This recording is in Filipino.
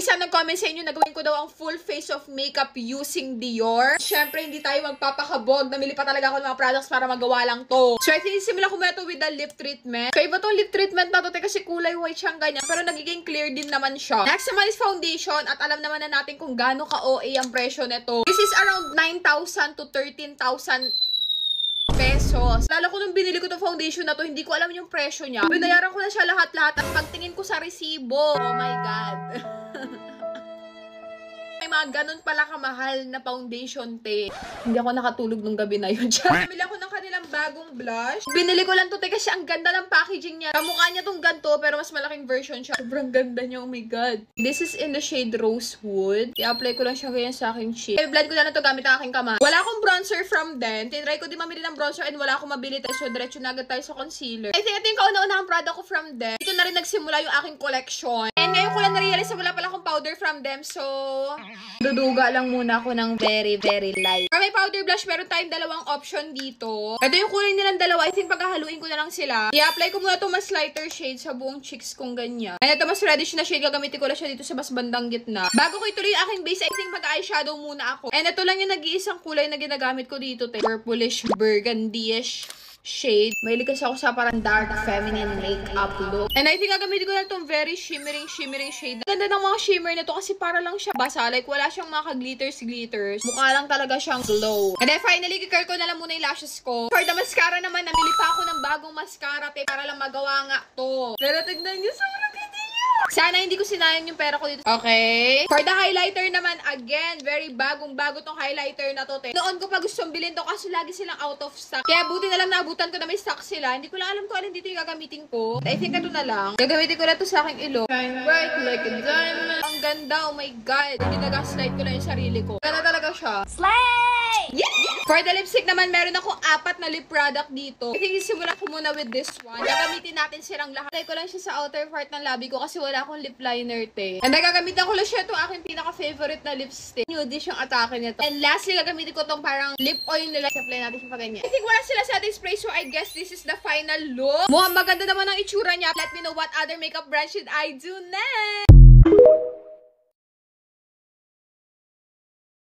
May isang nag-comment sa inyo na gawin ko daw ang full face of makeup using Dior. Siyempre, hindi tayo magpapakabog. Namili pa talaga ako ng mga products para magawa lang to. So, I think simula ko muna to with the lip treatment. So, iba tong lip treatment na to kasi kulay white siyang ganyan. Pero nagiging clear din naman siya. Next naman is foundation. At alam naman na natin kung gaano ka-OA ang presyo nito. This is around 9,000 to 13,000 pesos. Lalo ko nung binili ko tong foundation na to, hindi ko alam yung presyo niya. Binayaran ko na siya lahat-lahat at pagtingin ko sa resibo, oh my God. May mga ganun pala kamahal na foundation, te. Hindi ako nakatulog nung gabi na yun. Bumili ako ng kanilang bagong blush. Binili ko lang to, te, kasi ang ganda ng packaging niya. Kamukha niya tong ganito, pero mas malaking version siya. Sobrang ganda niya, oh my God. This is in the shade Rosewood. I-apply ko lang siya ganyan sa aking cheek. I-blend ko na to gamit ang aking kamay. Wala akong bronzer from then. Tinry ko din mamili ng bronzer and wala akong mabili, te. So, diretso na agad tayo sa concealer. I think ito yung kauna-unahang product ko from them. Dito na rin nagsimula yung aking collection. And ngayon ko lang na-realize na wala pala akong powder from them. So, duduga lang muna ako ng very, very light. For my powder blush, meron tayong dalawang option dito. Ito yung kulay nilang dalawa. I think pagkahaluin ko na lang sila. I-apply ko muna ito mas lighter shade sa buong cheeks kong ganyan. And ito mas reddish na shade. Gagamitin ko lang siya dito sa mas bandang gitna. Bago ko ituloy yung aking base, I think mag-eyeshadow muna ako. And ito lang yung nag-iisang kulay na ginagamit ko dito. Purplish, burgundy-ish shade. Mahilig kasi ako sa parang dark feminine makeup look. And I think gagamitin ko lang itong very shimmering shade. Ganda ng mga shimmer nito kasi para lang siya basa. Like wala siyang mga glitters. Mukha lang talaga siyang glow. And then finally, kikare ko na lang muna yung lashes ko. For the mascara naman, namili pa ako ng bagong mascara, te, para lang magawa nga to. Pero tignan niyo, sobrang ganda niya. Sana hindi ko sinayang yung pera ko dito. Okay. For the highlighter naman, again, very bagong-bago tong highlighter na to, te. Noon ko pa gustong bilhin to kasi lagi silang out of stock. Kaya buti na lang naabutan ko na may stock sila. Hindi ko lang alam kung alin dito yung gagamitin ko. I think ito na lang. Gagamitin ko na to sa aking ilong. Shine bright like a diamond. Ang ganda, oh my God. Hindi nag-slide ko lang yung sarili ko. Ganda talaga siya. Slay! Yeah! For the lipstick naman, meron akong 4 na lip product dito. I think isimulan ko muna with this one. Gagamitin natin silang lahat. Try ko lang siya sa outer part ng labi ko kasi wala akong lip liner, te. And gagamitin ko lang siya itong aking pinaka-favorite na lipstick. Nudish yung atake nito. And lastly, gagamitin ko itong parang lip oil nila. Apply natin siya pa ganyan. I think wala sila sa ating spray, so I guess this is the final look. Mukhang maganda naman ang itsura niya. Let me know what other makeup brand should I do next.